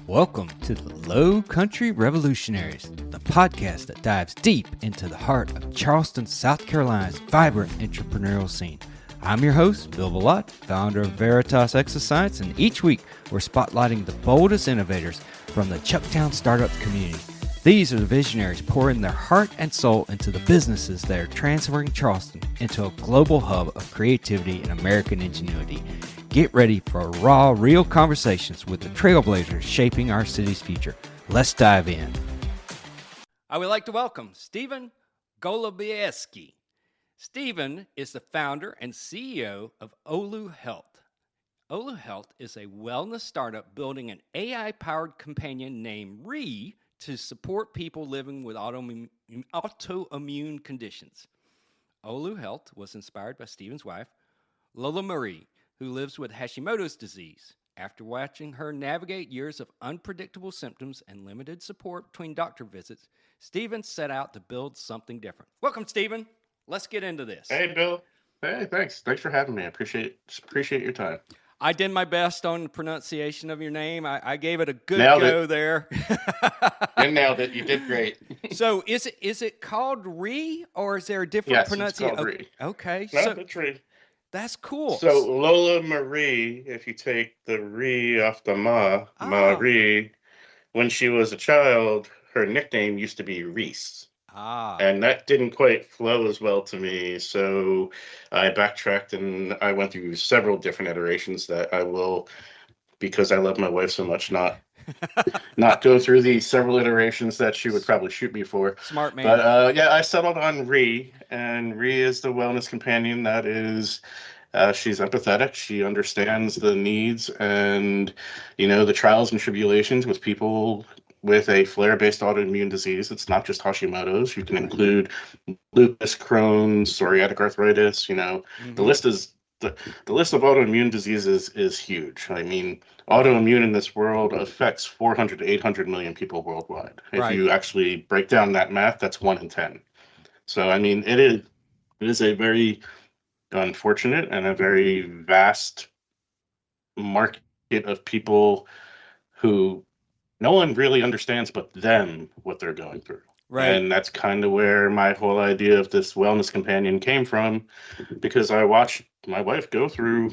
Welcome to the Lowcountry Revolutionaries, the podcast that dives deep into the heart of Charleston, South Carolina's vibrant entrepreneurial scene. I'm your host, Bill Bellott, founder of Veritas Exoscience, and each week we're spotlighting the boldest innovators from the Chucktown startup community. These are the visionaries pouring their heart and soul into the businesses that are transferring Charleston into a global hub of creativity and American ingenuity. Get ready for raw, real conversations with the trailblazers shaping our city's future. Let's dive in. I would like to welcome Stephen Golubieski. Stephen is the founder and CEO of Olu Health. Olu Health is a wellness startup building an AI-powered companion named Re to support people living with autoimmune conditions. Olu Health was inspired by Stephen's wife, Lola Marie, who lives with Hashimoto's disease. After watching her navigate years of unpredictable symptoms and limited support between doctor visits, Stephen set out to build something different. Welcome, Stephen. Let's get into this. Hey, Bill. Hey, thanks. Thanks for having me. I appreciate your time. I did my best on the pronunciation of your name. I gave it a good go there. You nailed it. You did great. So is it called Re, or is there a different pronunciation? Yes, it's called Re. Okay. No, it's Re. That's cool. So Lola Marie, if you take the Re off the Marie, when she was a child, her nickname used to be Reese. And that didn't quite flow as well to me. So I backtracked and I went through several different iterations that I will, because I love my wife so much, not go through the several iterations that she would probably shoot me for. Smart man. But I settled on Re, and Re is the wellness companion that is, she's empathetic. She understands the needs and, the trials and tribulations with people with a flare-based autoimmune disease. It's not just Hashimoto's. You can include lupus, Crohn's, psoriatic arthritis. The list is the list of autoimmune diseases is huge. I mean, autoimmune in this world affects 400 to 800 million people worldwide. If you actually break down that math, that's 1 in 10. So, I mean, it is a very unfortunate and a very vast market of people who no one really understands but them what they're going through. Right. And that's kind of where my whole idea of this wellness companion came from, because I watched my wife go through,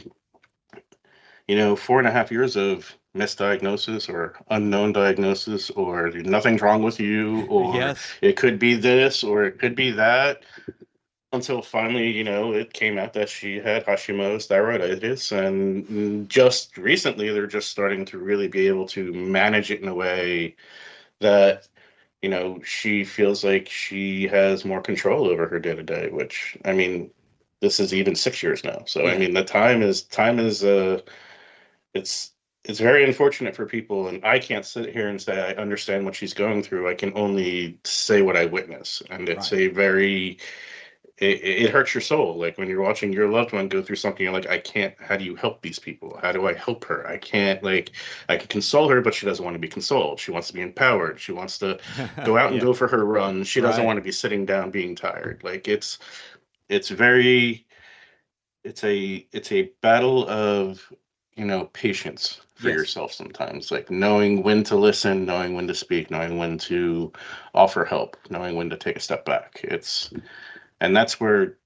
4.5 years of misdiagnosis or unknown diagnosis, or nothing's wrong with you, or it could be this, or it could be that. Until finally, it came out that she had Hashimoto's thyroiditis, and just recently they're just starting to really be able to manage it in a way that, she feels like she has more control over her day-to-day, which, I mean, this is even 6 years now. So, I mean, the time is it's very unfortunate for people, and I can't sit here and say I understand what she's going through. I can only say what I witness, and it's a very... It hurts your soul. Like when you're watching your loved one go through something, you're like, I can't, how do you help these people? How do I help her? I can't, I can console her, but she doesn't want to be consoled. She wants to be empowered. She wants to go out and go for her run. She doesn't want to be sitting down being tired. Like it's a battle of, patience for yourself sometimes, like knowing when to listen, knowing when to speak, knowing when to offer help, knowing when to take a step back. And that's where,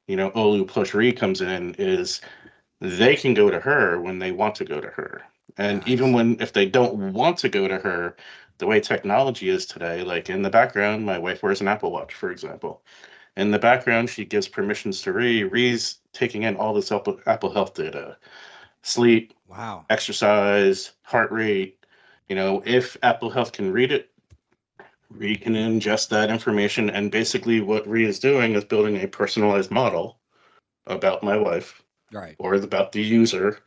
Olu plus Re comes in, is they can go to her when they want to go to her. And even if they don't want to go to her, the way technology is today, like in the background, my wife wears an Apple Watch, for example. In the background, she gives permissions to Re. Re's taking in all this Apple Health data, sleep, exercise, heart rate. If Apple Health can read it, Re can ingest that information, and basically what Re is doing is building a personalized model about my wife, or about the user.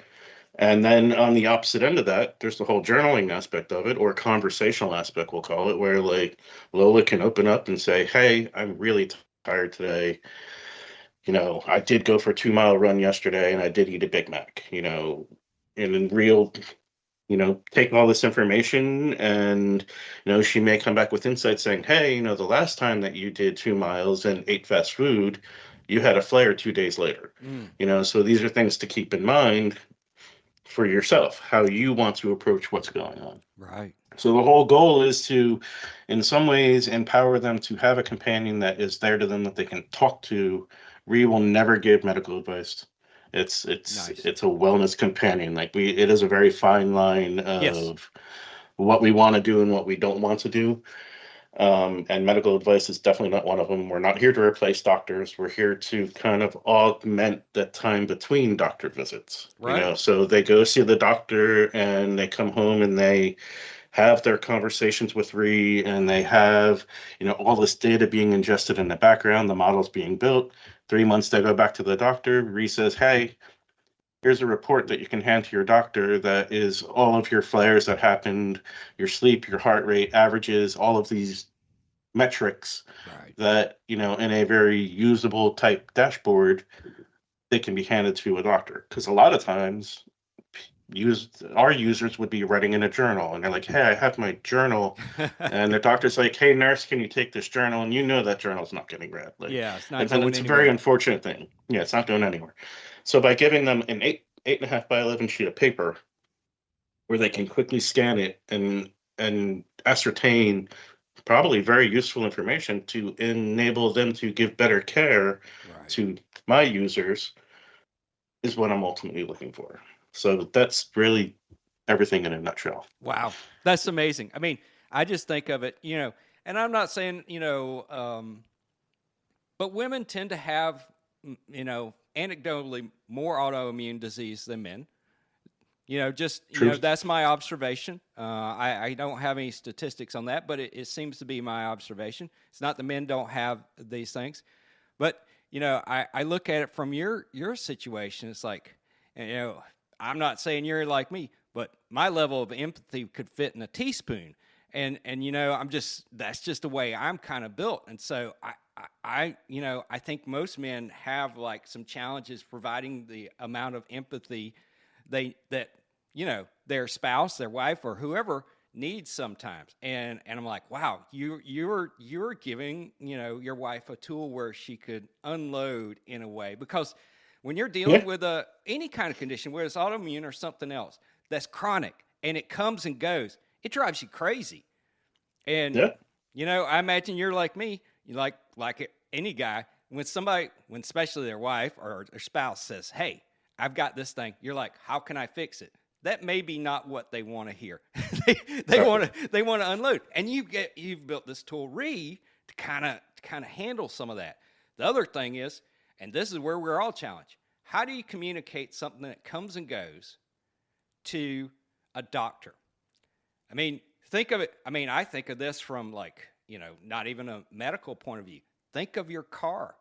And then on the opposite end of that, there's the whole journaling aspect of it, or conversational aspect, we'll call it, where like Lola can open up and say, hey, I'm really tired today. I did go for a 2-mile run yesterday, and I did eat a Big Mac, and in real... take all this information, and, she may come back with insights saying, hey, the last time that you did 2 miles and ate fast food, you had a flare 2 days later. So these are things to keep in mind for yourself, how you want to approach what's going on. Right. So the whole goal is to, in some ways, empower them to have a companion that is there to them that they can talk to. We will never give medical advice. Nice. It's a wellness companion. It is a very fine line Yes. of what we want to do and what we don't want to do. And medical advice is definitely not one of them. We're not here to replace doctors. We're here to kind of augment the time between doctor visits. Right. So they go see the doctor and they come home and they have their conversations with Ree, and they have, all this data being ingested in the background, the models being built. 3 months, they go back to the doctor. Ree says, hey, here's a report that you can hand to your doctor that is all of your flares that happened, your sleep, your heart rate averages, all of these metrics Right. that, in a very usable type dashboard, they can be handed to a doctor. Because a lot of times, our users would be writing in a journal, and they're like, hey, I have my journal. And the doctor's like, hey, nurse, can you take this journal? And that journal's not getting read. Yeah, it's not And going it's a anywhere. very unfortunate thing. Yeah, it's not going anywhere. So by giving them an 8.5 by 11 sheet of paper where they can quickly scan it and ascertain probably very useful information to enable them to give better care Right. to my users is what I'm ultimately looking for. So that's really everything in a nutshell. Wow. That's amazing. I mean, I just think of it, and I'm not saying, but women tend to have, anecdotally more autoimmune disease than men. True. That's my observation. I don't have any statistics on that, but it seems to be my observation. It's not the men don't have these things, but I look at it from your situation. It's like, I'm not saying you're like me, but my level of empathy could fit in a teaspoon, and that's just the way I'm kind of built, and so I think most men have like some challenges providing the amount of empathy that their spouse, their wife, or whoever needs sometimes. And I'm like, wow, you're giving, your wife a tool where she could unload in a way, because when you're dealing with any kind of condition, whether it's autoimmune or something else that's chronic and it comes and goes, it drives you crazy. And I imagine you're like me, you like any guy, when especially their wife or their spouse says, hey, I've got this thing, you're like, how can I fix it? That may be not what they want to hear. they want to unload. And you've built this tool, Ree, to kind of handle some of that. The other thing is, and this is where we're all challenged, how do you communicate something that comes and goes to a doctor? I mean, think of it. I mean, I think of this from not even a medical point of view. Think of your car.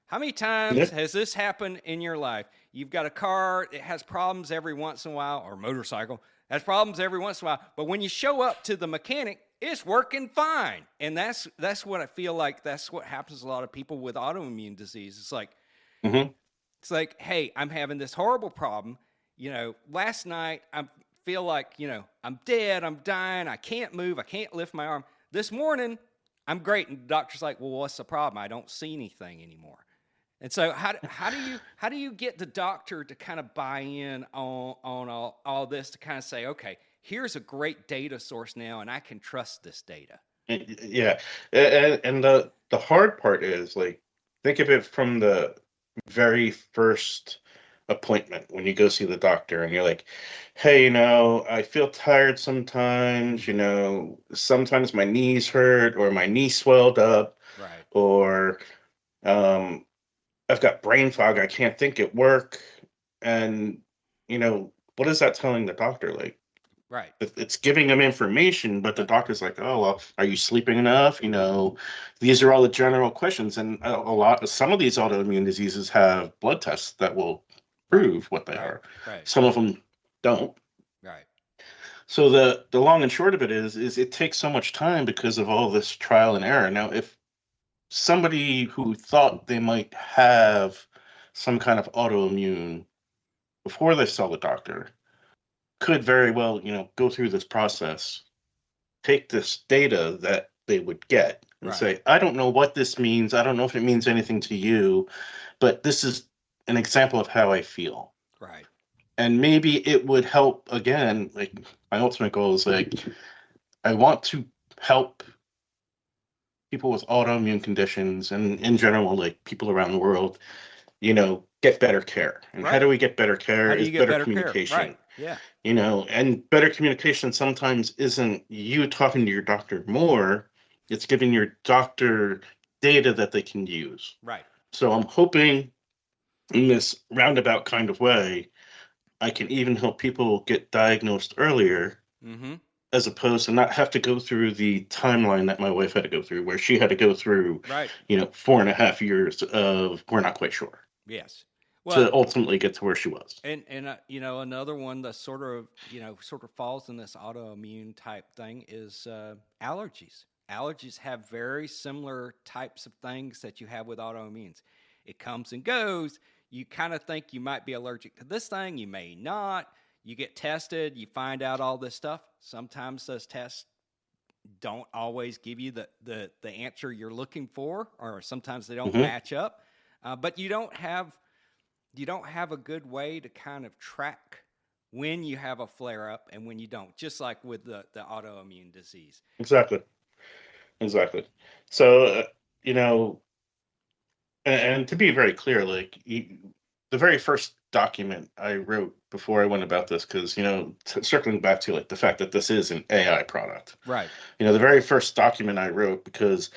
How many times has this happened in your life? You've got a car, it has problems every once in a while, or motorcycle, has problems every once in a while. But when you show up to the mechanic, it's working fine. And that's what I feel like. That's what happens to a lot of people with autoimmune disease. It's like, it's like, hey, I'm having this horrible problem. Last night I feel like, I'm dead, I'm dying, I can't move, I can't lift my arm. This morning, I'm great. And the doctor's like, well, what's the problem? I don't see anything anymore. And so how do you get the doctor to kind of buy in on all this, to kind of say, okay, here's a great data source now, and I can trust this data? Yeah. And the hard part is, think of it from the very first appointment when you go see the doctor and you're like, hey, I feel tired sometimes, sometimes my knees hurt or my knee swelled up, right, or I've got brain fog, I can't think at work. And what is that telling the doctor? right, it's giving them information, but the doctor's like, oh, well, are you sleeping enough? These are all the general questions. And some of these autoimmune diseases have blood tests that will prove what they are. Right. Some of them don't. Right. So the long and short of it is it takes so much time because of all this trial and error. Now, if somebody who thought they might have some kind of autoimmune before they saw the doctor could very well, go through this process, take this data that they would get and say, I don't know what this means. I don't know if it means anything to you, but this is an example of how I feel. Right. And maybe it would help again. Like my ultimate goal is like I want to help people with autoimmune conditions and in general, like people around the world, get better care. And how Right. do we get better How care do is you get better better care? Right. communication. Yeah. And better communication sometimes isn't you talking to your doctor more, it's giving your doctor data that they can use. Right. So I'm hoping in this roundabout kind of way, I can even help people get diagnosed earlier Mm-hmm. as opposed to not have to go through the timeline that my wife had to go through, where she had to go through, Right. 4.5 years of we're not quite sure Yes. Well, to ultimately get to where she was. and another one that sort of falls in this autoimmune type thing is allergies. Allergies have very similar types of things that you have with autoimmunes. It comes and goes. You kind of think you might be allergic to this thing, you may not. You get tested, you find out all this stuff. Sometimes those tests don't always give you the answer you're looking for, or sometimes they don't Hmm. match up. But you don't have a good way to kind of track when you have a flare up and when you don't, just like with the autoimmune disease. Exactly. Exactly. So, you know, and to be very clear, like the very first document I wrote before I went about this, because, circling back to like the fact that this is an AI product, Right. the very first document I wrote, because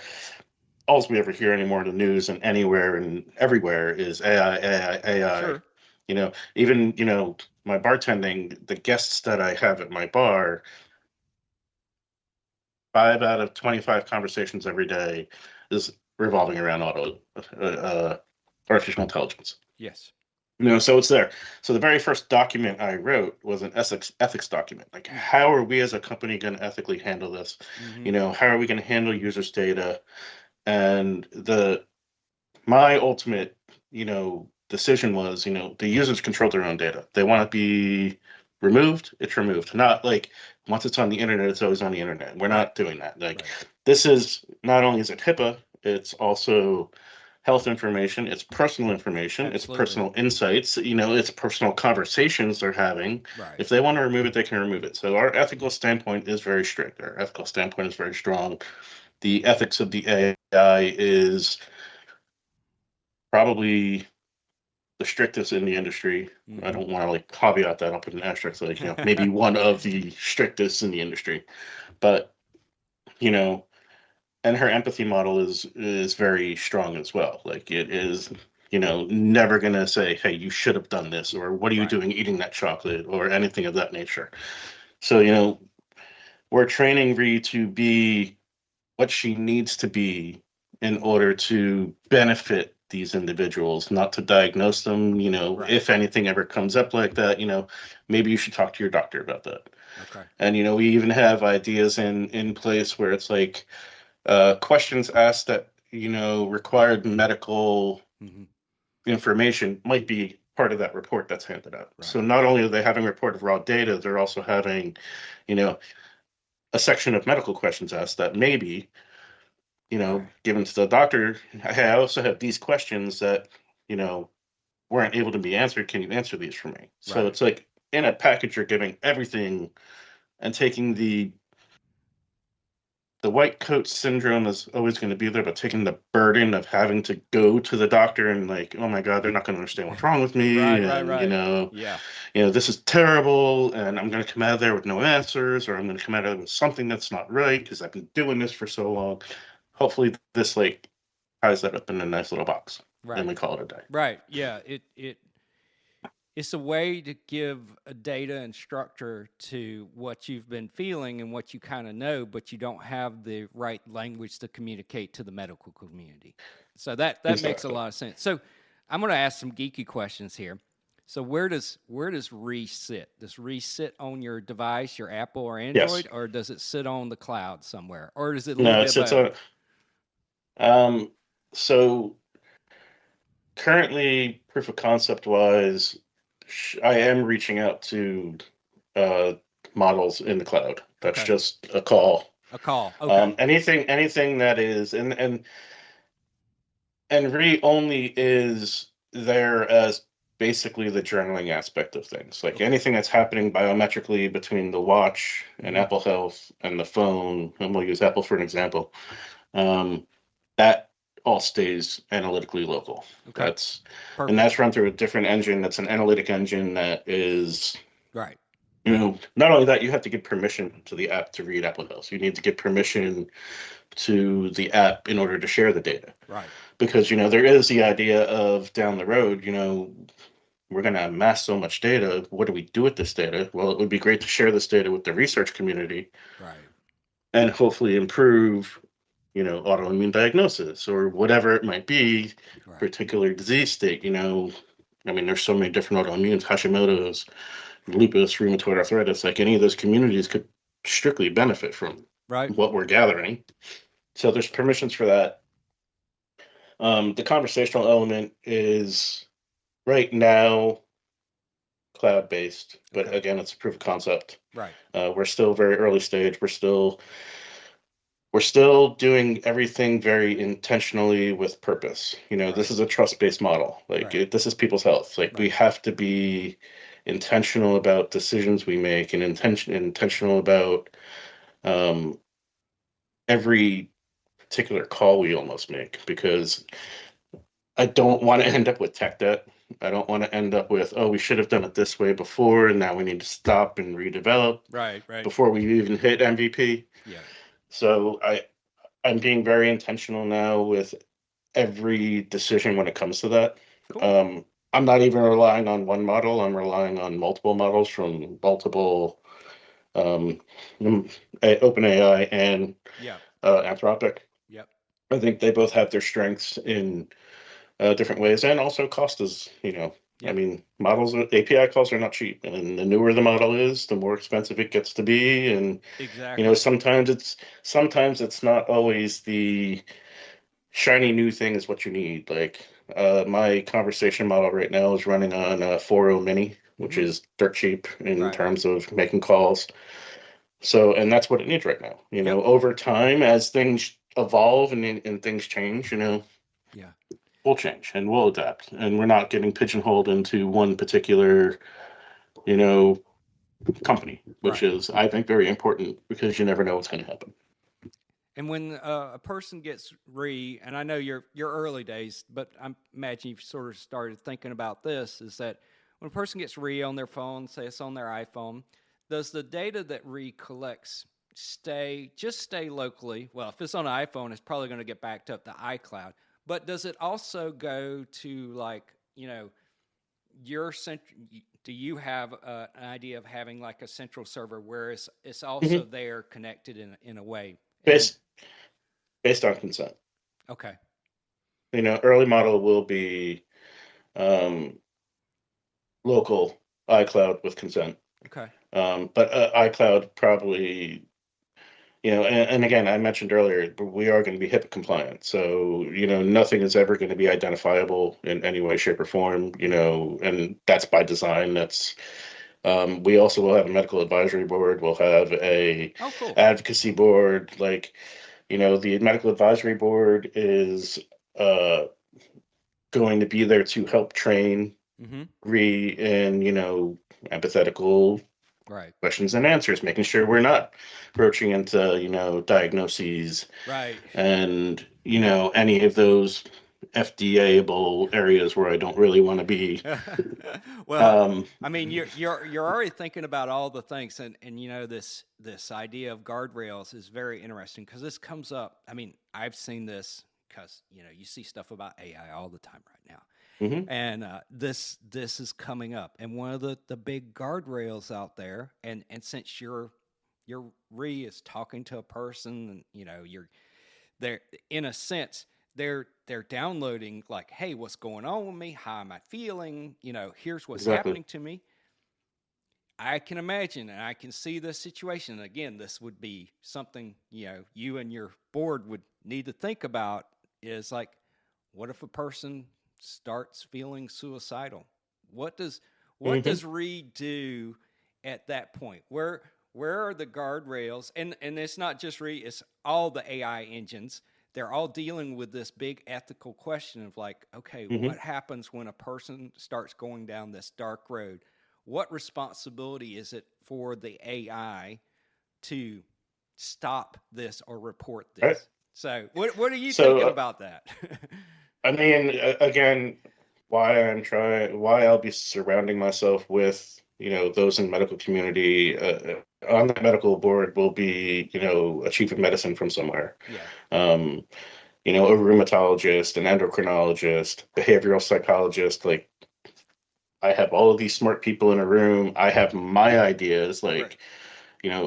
all we ever hear anymore in the news and anywhere and everywhere is AI, AI, AI. Sure. Even, my bartending, the guests that I have at my bar, 5 out of 25 conversations every day is revolving around artificial intelligence. Yes. So it's there. So the very first document I wrote was an ethics document. Like, how are we as a company going to ethically handle this? Mm-hmm. How are we going to handle users' data? And my ultimate, decision was, the users control their own data. They want Right. to be removed, it's removed. Not like once it's on the internet, it's always on the internet. We're Right. not doing that. Like, Right. this is not only is it HIPAA, it's also health information, it's personal information, it's Absolutely. personal insights, it's personal conversations they're having. Right. If they want to remove it, they can remove it. So our ethical standpoint is very strict. Our ethical standpoint is very strong. The ethics of the AI is probably the strictest in the industry. I Mm-hmm. don't want to like caveat that. I'll put an asterisk, like, maybe one of the strictest in the industry. But, you know, and her empathy model is very strong as well. Like, it is, never gonna say, hey, you should have done this, or what are you Right. doing eating that chocolate, or anything of that nature. So, we're training Ree to be what she needs to be in Mm-hmm. order to benefit these individuals, not to diagnose them. Right. If anything ever comes up like that, maybe you should talk to your doctor about that. Okay. And we even have ideas in place where it's like questions asked that required medical Mm-hmm. information might be part of that report that's handed out. Right. So not only are they having a report of raw data, they're also having, you know, a section of medical questions asked that maybe Right. given to the doctor. Hey, I also have these questions that, you know, weren't able to be answered. Can you answer these for me? So Right. it's like in a package, you're giving everything and taking the white coat syndrome is always going to be there, but taking the burden of having to go to the doctor and like, oh my God, they're not going to understand what's wrong with me. Right. Right. And, Right. Yeah. this is terrible. And I'm going to come out of there with no answers, or I'm going to come out of there with something that's not right because I've been doing this for so long. Hopefully this like ties that up in a nice little box, and Right. we call it a day. Right. Yeah. It's a way to give a data and structure to what you've been feeling and what you kind of know, but you don't have the right language to communicate to the medical community. So that makes a Exactly. lot of sense. So I'm going to ask some geeky questions here. So where does Re sit? Does Re sit on your device, your Apple or Yes. Android, or does it sit on the cloud somewhere, or is it a little No, bit of it's both? a so currently proof of concept wise, I am reaching out to uh models in the cloud. That's Okay, just a call. a call. Okay, Anything that is and Re only is there as basically the journaling aspect of things. Like anything that's happening biometrically between the watch and Apple Health and the phone, and we'll use Apple for an example, that all stays analytically local. Okay. And that's run through a different engine. That's an analytic engine that is right. Not only that, you have to give permission to the app to read Apple Health. You need to give permission to the app in order to share the data. Right. Because, there is the idea of down the road, we're going to amass so much data. What do we do with this data? Well, it would be great to share this data with the research community. Right. And hopefully improve, autoimmune diagnosis or whatever it might be, particular disease state. There's so many different autoimmunes, Hashimoto's, lupus, rheumatoid arthritis. Like any of those communities could strictly benefit from what we're gathering. So there's permissions for that. The conversational element is right now cloud-based, but again, it's a proof of concept. Right. We're still very early stage. We're still doing everything very intentionally with purpose. This is a trust-based model. This is people's health. We have to be intentional about decisions we make and intentional about every particular call we almost make, because I don't want to end up with tech debt. I don't want to end up with, we should have done it this way before, and now we need to stop and redevelop before we even hit MVP. Yeah. So I'm being very intentional now with every decision when it comes to that. Cool. I'm not even relying on one model. I'm relying on multiple models from multiple OpenAI and Anthropic. Yep. I think they both have their strengths in different ways, and also cost is, models, API calls are not cheap, and the newer the model is, the more expensive it gets to be. And sometimes it's not always the shiny new thing is what you need. Like my conversation model right now is running on a 4.0 mini, which is dirt cheap in terms of making calls. So, and that's what it needs right now. Over time, as things evolve and things change, we'll change and we'll adapt, and we're not getting pigeonholed into one particular, company, which is, I think, very important, because you never know what's going to happen. And when a person gets and I know your early days, but I imagine you've sort of started thinking about this, is that when a person gets on their phone, say it's on their iPhone, does the data that collects stay locally? Well, if it's on an iPhone, it's probably going to get backed up to iCloud. But does it also go to your central? Do you have an idea of having like a central server where it's also there connected in a way? Based on consent. Okay. Early model will be local iCloud with consent. Okay. But iCloud probably, and again, I mentioned earlier, we are going to be HIPAA compliant. So, nothing is ever going to be identifiable in any way, shape, or form, and that's by design. That's, we also will have a medical advisory board. We'll have a advocacy board. The medical advisory board is going to be there to help train in, empathetical questions and answers, making sure we're not approaching into, diagnoses and, any of those FDA-able areas where I don't really want to be. Well, you're already thinking about all the things, and this idea of guardrails is very interesting, because this comes up. I've seen this because you see stuff about AI all the time right now. And this is coming up, and one of the big guardrails out there, and since your is talking to a person, and you're there in a sense, they're downloading like, hey, what's going on with me? How am I feeling? Here's what's happening to me. I can imagine, and I can see this situation. And again, this would be something you and your board would need to think about, is like, what if a person starts feeling suicidal? What does Reed do at that point? Where are the guardrails? And it's not just Reed; it's all the AI engines they're all dealing with this big ethical question of like, okay, Hmm. what happens when a person starts going down this dark road? What responsibility is it for the AI to stop this or report Right. this? So, what are you So, thinking about that? I mean, again, why I'll be surrounding myself with, those in medical community, on the medical board will be, a chief of medicine from somewhere. Yeah. Um, a rheumatologist, an endocrinologist, behavioral psychologist. Like, I have all of these smart people in a room. I have my ideas. Right. Like,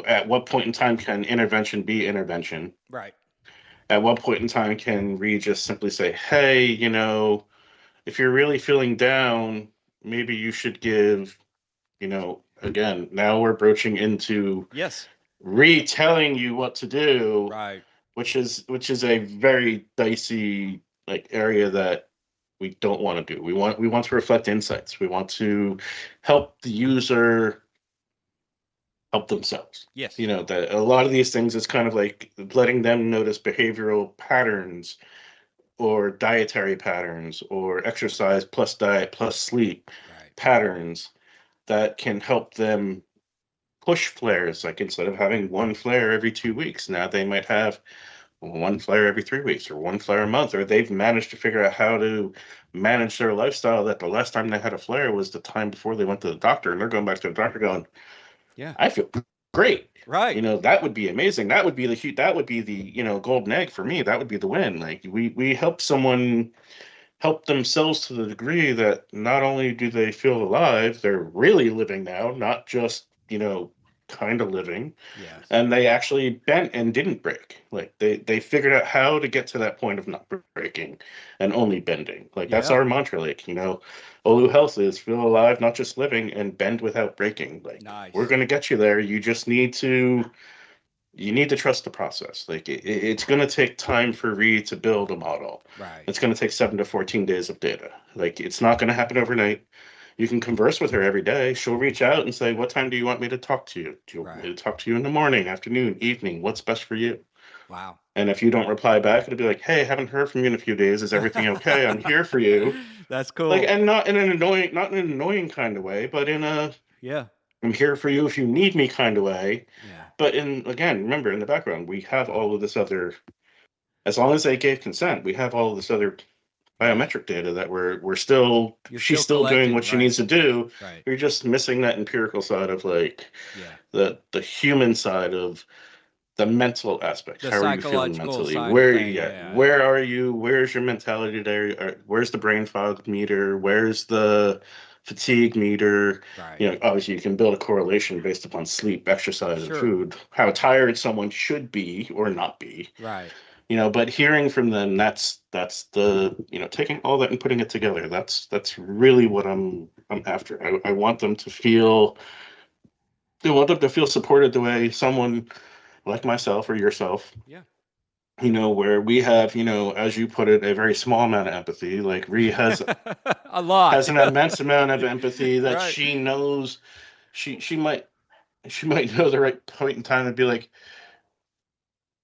at what point in time can intervention be intervention? Right. At what point in time can we just simply say, hey, if you're really feeling down, maybe you should give, again, now we're broaching into Yes. retelling you what to do, Right. which is a very dicey like area that we don't want to do. We want to reflect insights. We want to help the user help themselves. Yes. That a lot of these things is kind of like letting them notice behavioral patterns or dietary patterns or exercise plus diet plus sleep Right. patterns that can help them push flares. Like instead of having one flare every 2 weeks, now they might have one flare every 3 weeks or one flare a month, or they've managed to figure out how to manage their lifestyle that the last time they had a flare was the time before they went to the doctor, and they're going back to the doctor going, Yeah. I feel great. Right. That would be amazing. That would be the, golden egg for me. That would be the win. Like we help someone help themselves to the degree that not only do they feel alive, they're really living now, not just, kind of living, Yes. and they actually bent and didn't break. Like they figured out how to get to that point of not breaking and only bending. Like that's Yeah. our mantra. Like, Olu Health is feel alive, not just living, and bend without breaking. Like we're Nice. gonna get you there. You need to trust the process. Like it's going to take time for Reed to build a model. Right. It's going to take 7 to 14 days of data. Like it's not going to happen overnight. You can converse with her every day. She'll reach out and say, what time do you want me to talk to you? Do you want me Right. to talk to you in the morning, afternoon, evening? What's best for you? Wow. And if you don't reply back, it'll be like, hey, haven't heard from you in a few days. Is everything okay? I'm here for you. That's Like, cool. and not in an annoying kind of way, but in a Yeah. I'm here for you if you need me kind of way. Yeah. But again, remember in the background, we have all of this other, as long as they gave consent, we have all of this other Yeah. biometric data that You're she's still still doing collecting. what she Right. needs to do. Right. You're just missing that empirical side of like Yeah. the human side of the mental aspect. The How are you feeling psychological mentally? side of thing. Yeah. Where are you? Where's your mentality there? Where's the brain fog meter? Where's the fatigue meter? Right. Obviously you can build a correlation based upon sleep, exercise, and Sure. food, how tired someone should be or not be. Right. But hearing from them, that's the, taking all that and putting it together. That's really what I'm after. I want them to feel supported the way someone like myself or yourself, Yeah. where we have, as you put it, a very small amount of empathy. Like Ree has A lot. an immense amount of empathy that Right. she knows she might know the right point in time to be like,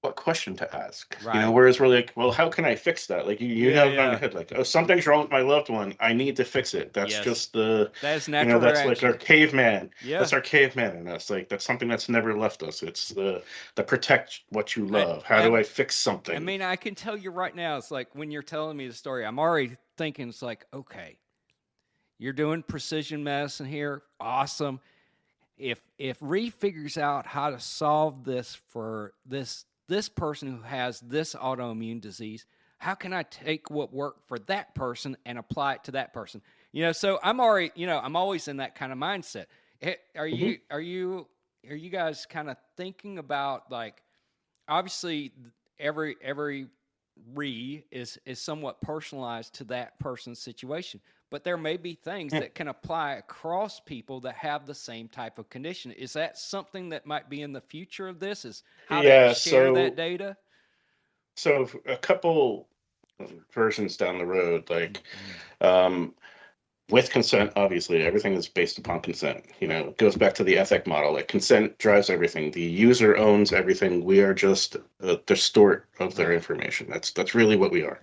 what question to ask, Right. whereas we're like, well, how can I fix that? Like you Yeah. have it on your Yeah. head, like, oh, something's wrong with my loved one, I need to fix it. That's Yes. just the, That's natural that's like our reaction. caveman. Yeah. That's our caveman in us. Like that's something that's never left us. It's the protect what you I, love. How do and I fix I something? mean, I can tell you right now, it's like when you're telling me the story, I'm already thinking, it's like, okay, you're doing precision medicine here. Awesome. If Ree figures out how to solve this for this person who has this autoimmune disease, how can I take what worked for that person and apply it to that person? So I'm already, I'm always in that kind of mindset. Are Hmm. you guys kind of thinking about, like, obviously every re is somewhat personalized to that person's situation, but there may be things that can apply across people that have the same type of condition. Is that something that might be in the future of this, is how to Yeah. share that So data? a couple versions down the road, like, Mm-hmm. um with consent, obviously, everything is based upon consent. It goes back to the ethic model. Like consent drives everything. The user owns everything. We are just the steward of their information. That's really what we are.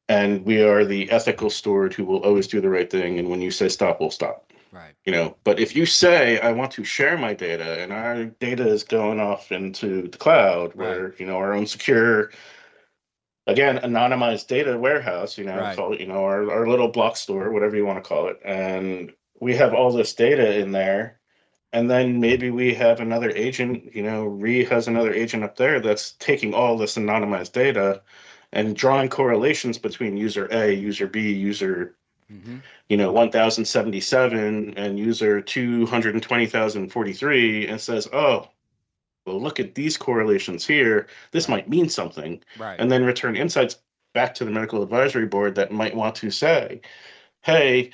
And we are the ethical steward who will always do the right thing. And when you say stop, we'll stop. Right. But if you say, I want to share my data, and our data is going off into the cloud where, our own secure, again, anonymized data warehouse, call it, our little block store, whatever you want to call it. And we have all this data in there. And then maybe we have another agent, Ree has another agent up there that's taking all this anonymized data and drawing correlations between user A, user B, user 1077 and user 220,043 and says, oh, well, look at these correlations here. This might mean something. Right. And then return insights back to the medical advisory board that might want to say, hey,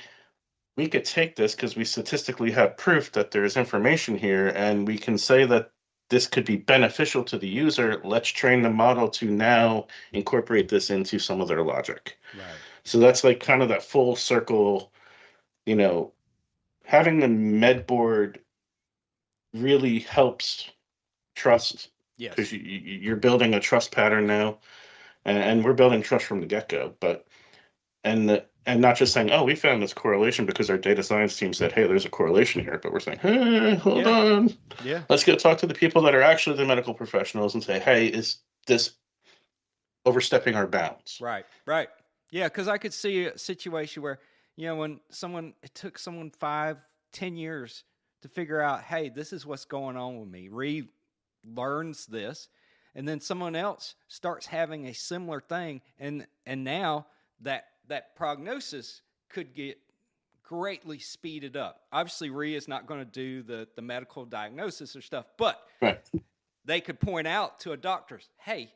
we could take this because we statistically have proof that there's information here, and we can say that this could be beneficial to the user. Let's train the model to now incorporate this into some of their logic. Right. So that's like kind of that full circle, having the med board really helps trust. Yes. Because you're building a trust pattern now, and we're building trust from the get-go. And not just saying, oh, we found this correlation because our data science team said, hey, there's a correlation here, but we're saying, hey, hold on. Yeah. Let's go talk to the people that are actually the medical professionals and say, hey, is this overstepping our bounds? Right. Yeah, because I could see a situation where, when it took someone 5-10 years to figure out, hey, this is what's going on with me. Learns this, and then someone else starts having a similar thing, and now that prognosis could get greatly speeded up. Obviously, Rhea is not going to do the medical diagnosis or stuff, but they could point out to a doctor's, hey,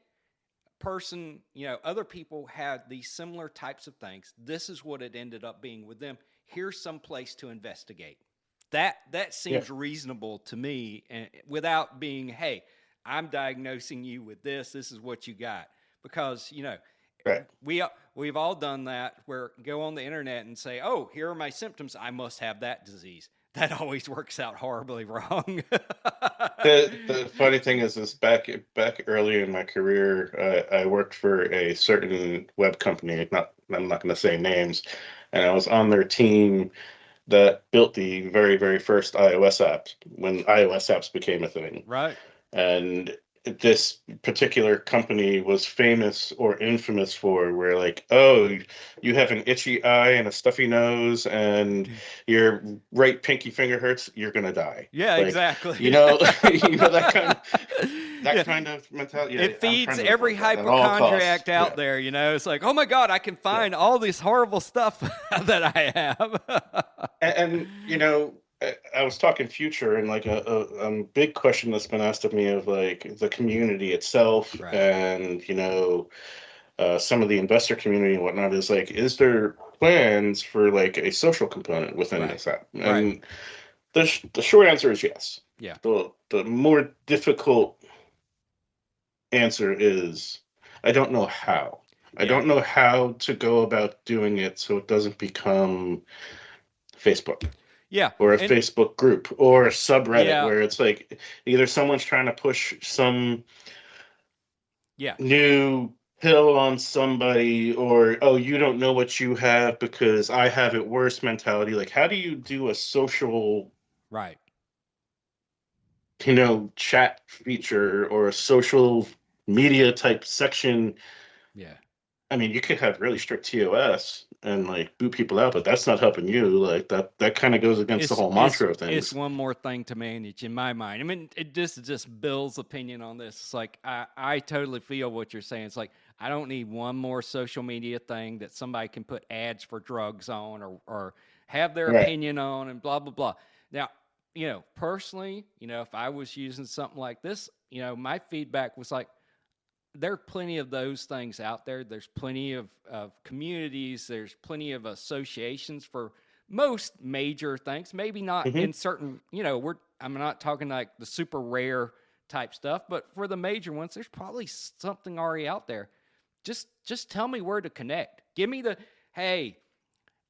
person, other people had these similar types of things. This is what it ended up being with them. Here's some place to investigate. That seems reasonable to me, and without being, hey, I'm diagnosing you with this. This is what you got. Because, we've all done that, where go on the internet and say, oh, here are my symptoms. I must have that disease. That always works out horribly wrong. The funny thing is back early in my career, I worked for a certain web company. I'm not going to say names, and I was on their team that built the very, very first iOS app when iOS apps became a thing. Right. And this particular company was famous or infamous for where like, oh, you have an itchy eye and a stuffy nose and your right pinky finger hurts, you're gonna die. Yeah, like, exactly. that kind of mentality. It feeds every hypochondriac out there. It's like, oh my God, I can find all this horrible stuff that I have. and I was talking future, and like a big question that's been asked of me of like the community itself, and some of the investor community and whatnot is like, is there plans for like a social component within this app? And the short answer is yes. Yeah. The more difficult answer is I don't know how. I don't know how to go about doing it so it doesn't become Facebook. Yeah. Or a Facebook group or a subreddit where it's like either someone's trying to push some new pill on somebody, or, oh, you don't know what you have because I have it worse mentality. Like, how do you do a social chat feature or a social media type section? Yeah. I mean, you could have really strict TOS and like boot people out, but that's not helping you. Like that kind of goes against the whole mantra of things. It's one more thing to manage in my mind. I mean, it just Bill's opinion on this. It's like, I totally feel what you're saying. It's like, I don't need one more social media thing that somebody can put ads for drugs on or have their opinion on and blah, blah, blah. Now, personally, if I was using something like this, my feedback was like, there are plenty of those things out there. There's plenty of communities. There's plenty of associations for most major things. Maybe not in certain, I'm not talking like the super rare type stuff, but for the major ones, there's probably something already out there. Just tell me where to connect. Give me hey,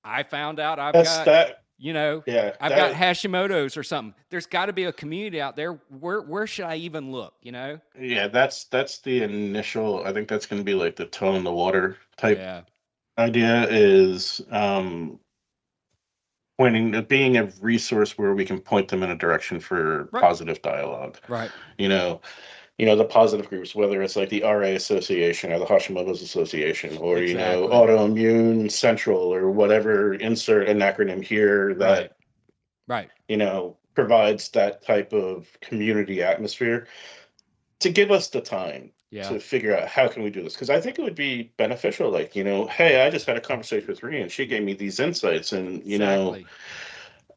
I found out That's that. Yeah, I've got Hashimoto's or something. There's got to be a community out there. Where should I even look? Yeah, that's the initial. I think that's going to be like the toe in the water type Yeah. idea is being a resource where we can point them in a direction for Right. positive dialogue. Right. You know, the positive groups, whether it's like the RA Association or the Hashimoto's Association or, Exactly. Autoimmune Central or whatever, insert an acronym here that, Right. provides that type of community atmosphere to give us the time Yeah. to figure out how can we do this. Because I think it would be beneficial. Like, hey, I just had a conversation with Ree and she gave me these insights and, Exactly.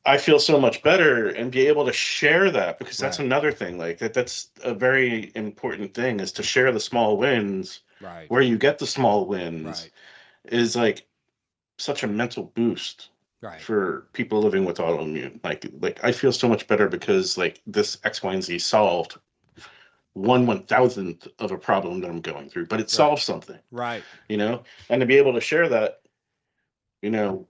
I feel so much better and be able to share that because that's Right. another thing. Like that's a very important thing is to share the small wins. Right. Where you get the small wins Right. is like such a mental boost Right. for people living with autoimmune. Like I feel so much better because like this X, Y, and Z solved 1/1000th of a problem that I'm going through, but it solved something. Right. And to be able to share that, you know,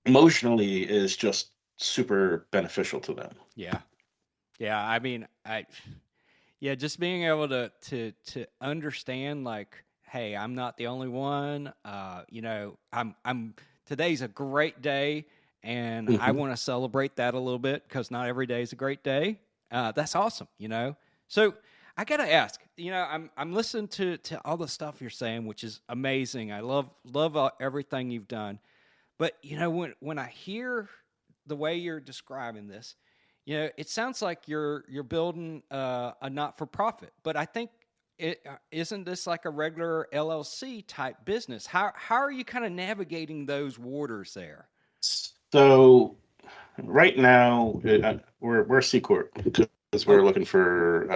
emotionally is just super beneficial to them. Yeah. Yeah. I mean, just being able to understand like, hey, I'm not the only one. I'm today's a great day, and I want to celebrate that a little bit because not every day is a great day. That's awesome. So I gotta ask. I'm listening to all the stuff you're saying, which is amazing. I love everything you've done. But when I hear the way you're describing this, it sounds like you're building a not for profit. But I think isn't this like a regular LLC type business? How are you kind of navigating those waters there? So right now we're C corp because we're looking for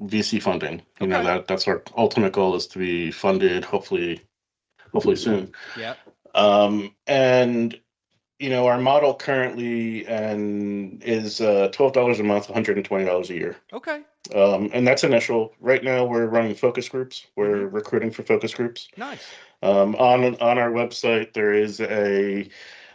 VC funding. That's our ultimate goal is to be funded hopefully soon. Yeah. And our model currently is $12 a month, $120 a year. Okay. And that's initial. Right now, we're running focus groups. We're recruiting for focus groups. Nice. On our website, there is a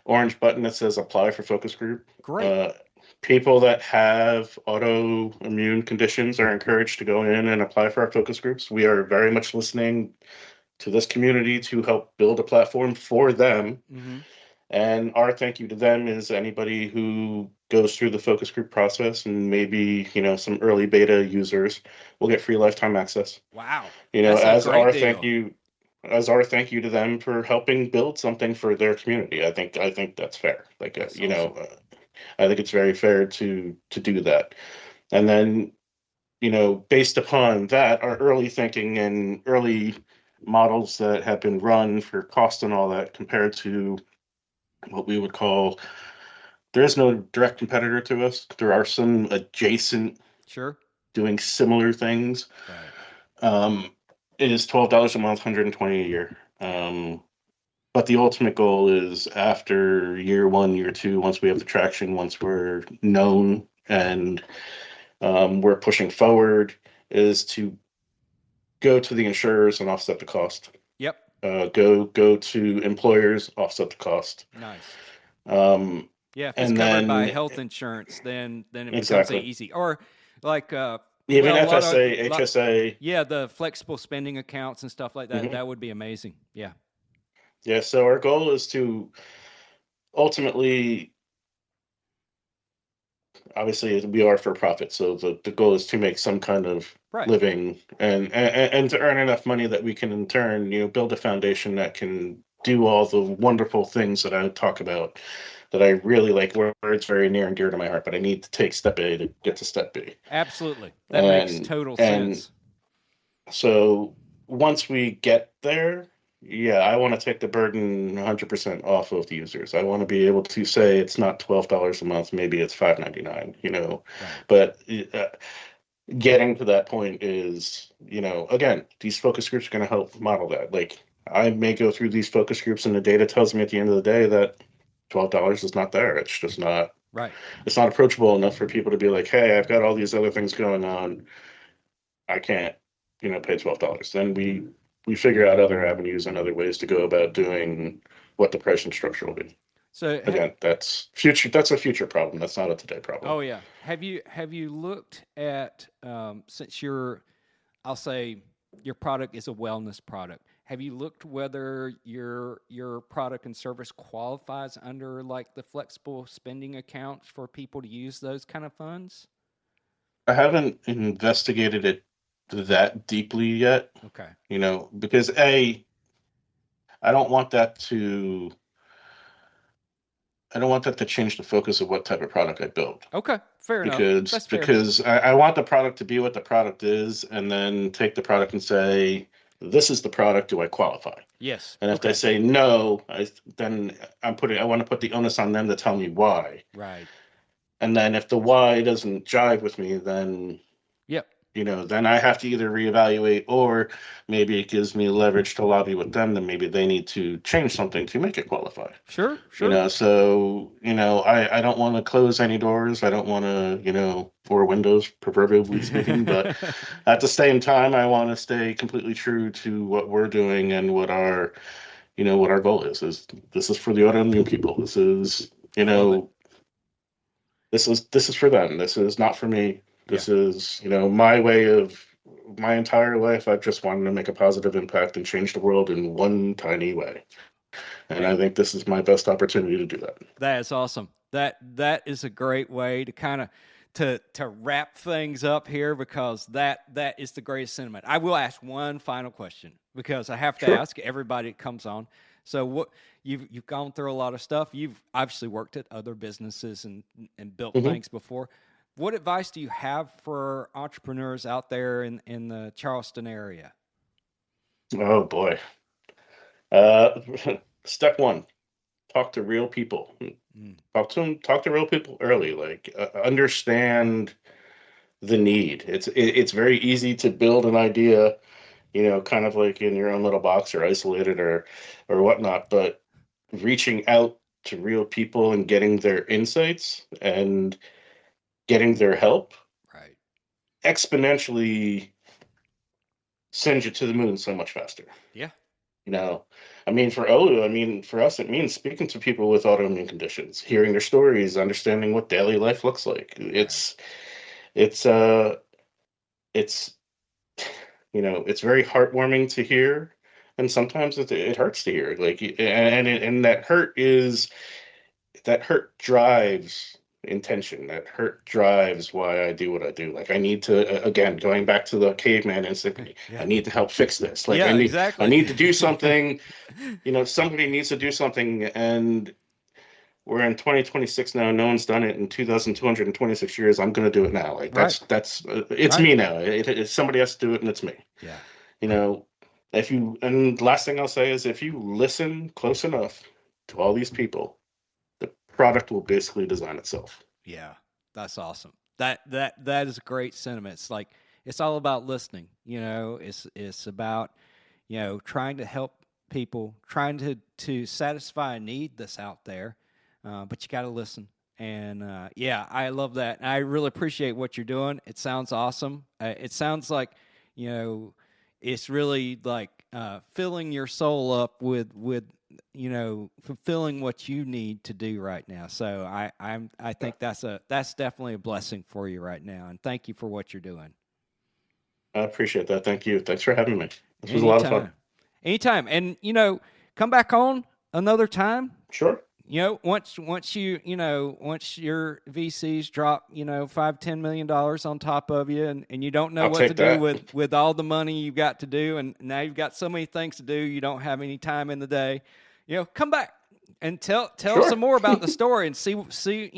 orange button that says apply for focus group. Great. People that have autoimmune conditions are encouraged to go in and apply for our focus groups. We are very much listening to this community to help build a platform for them. And our thank you to them is anybody who goes through the focus group process and maybe, some early beta users will get free lifetime access. Wow. As our thank you to them for helping build something for their community. I think that's fair. Like, awesome. I think it's very fair to do that. And then, based upon that, our early thinking and early models that have been run for cost and all that compared to what we would call, there is no direct competitor to us. There are some adjacent doing similar things. Right. It is $12 a month, $120 a year. But the ultimate goal is after year 1, year 2, once we have the traction, once we're known and we're pushing forward, is to go to the insurers and offset the cost. Yep. Go to employers, offset the cost. Nice. Yeah, if it's covered by health insurance, then it becomes easy. Or like even FSA, HSA. Yeah, the flexible spending accounts and stuff like that. That would be amazing. Yeah. Yeah. So our goal is to ultimately, obviously, we are for profit. So the goal is to make some kind of living and to earn enough money that we can in turn, build a foundation that can do all the wonderful things that I talk about, that I really like, where it's very near and dear to my heart, but I need to take step A to get to step B. Absolutely. That makes total sense. So once we get there, I want to take the burden 100% off of the users. I want to be able to say it's not $12 a month, maybe it's $5.99, but getting to that point is, again, these focus groups are going to help model that. Like, I may go through these focus groups and the data tells me at the end of the day that $12 is not there. It's just not It's not approachable enough for people to be like, hey, I've got all these other things going on. I can't, pay $12. Then we we figure out other avenues and other ways to go about doing what the pricing structure will be. So Again, that's future. That's a future problem. That's not a today problem. oh yeah, have you looked at since I'll say your product is a wellness product. Have you looked whether your product and service qualifies under like the flexible spending accounts for people to use those kind of funds? I haven't investigated it that deeply yet. Okay. Because I don't want that to change the focus of what type of product I build. Okay, fair enough. That's fair. Because I want the product to be what the product is, and then take the product and say, this is the product. Do I qualify? Yes. And if they say no, then I want to put the onus on them to tell me why. Right. And then if the why doesn't jive with me, then yep. Then I have to either reevaluate, or maybe it gives me leverage to lobby with them. Then maybe they need to change something to make it qualify. Sure. So I don't want to close any doors. I don't want to or windows, proverbially speaking. But at the same time, I want to stay completely true to what we're doing and what our goal is. This is for the autoimmune people. This is this is for them. This is not for me. This is, my way of my entire life. I've just wanted to make a positive impact and change the world in one tiny way. And I think this is my best opportunity to do that. That is awesome. That is a great way to kind of to wrap things up here, because that is the greatest sentiment. I will ask one final question, because I have to ask everybody that comes on. So what you've gone through a lot of stuff. You've obviously worked at other businesses and built things before. What advice do you have for entrepreneurs out there in the Charleston area? Oh boy. Step one, talk to real people. Talk to real people early. Like understand the need. It's very easy to build an idea, kind of like in your own little box or isolated or whatnot, but reaching out to real people and getting their insights and getting their help exponentially sends you to the moon so much faster. Yeah. For Olu, for us, it means speaking to people with autoimmune conditions, hearing their stories, understanding what daily life looks like. It's very heartwarming to hear, and sometimes it hurts to hear. And that hurt drives intention. That hurt drives why I do what I do. Like I need to, again, going back to the caveman instinct, I need to help fix this. I need to do something. Somebody needs to do something, and we're in 2026 now. No one's done it in 2,226 years. I'm going to do it now. It's me now. Somebody has to do it, and it's me. Yeah. And last thing I'll say is, if you listen close enough to all these people, product will basically design itself. Yeah, that's awesome. That is a great sentiment. It's like, it's all about listening. It's about trying to help people, trying to satisfy a need that's out there, but you got to listen. And I love that. And I really appreciate what you're doing. It sounds awesome. It sounds like it's really like filling your soul up with fulfilling what you need to do right now. So I think that's definitely a blessing for you right now. And thank you for what you're doing. I appreciate that. Thank you. Thanks for having me. This was a lot of fun. Anytime. And come back on another time. Sure. Once your VCs drop, $5-10 million on top of you, and you don't know what to do with all the money you've got to do, and now you've got so many things to do, you don't have any time in the day. Come back and tell some more about the story, and see, say,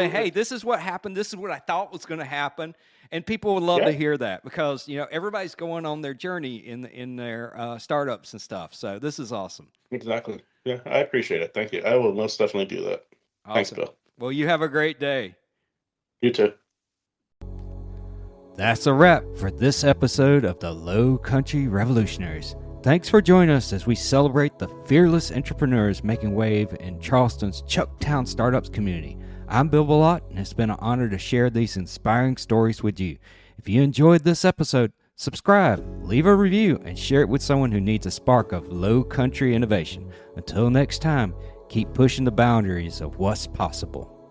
hey, this is what happened. This is what I thought was going to happen. And people would love to hear that, because, everybody's going on their journey in their startups and stuff. So this is awesome. Exactly. Yeah, I appreciate it. Thank you. I will most definitely do that. Awesome. Thanks, Bill. Well, you have a great day. You too. That's a wrap for this episode of the Lowcountry Revolutionaries. Thanks for joining us as we celebrate the fearless entrepreneurs making wave in Charleston's Chucktown Startups community. I'm Bill Bellot, and it's been an honor to share these inspiring stories with you. If you enjoyed this episode, Subscribe, leave a review, and share it with someone who needs a spark of Lowcountry innovation. Until next time, keep pushing the boundaries of what's possible.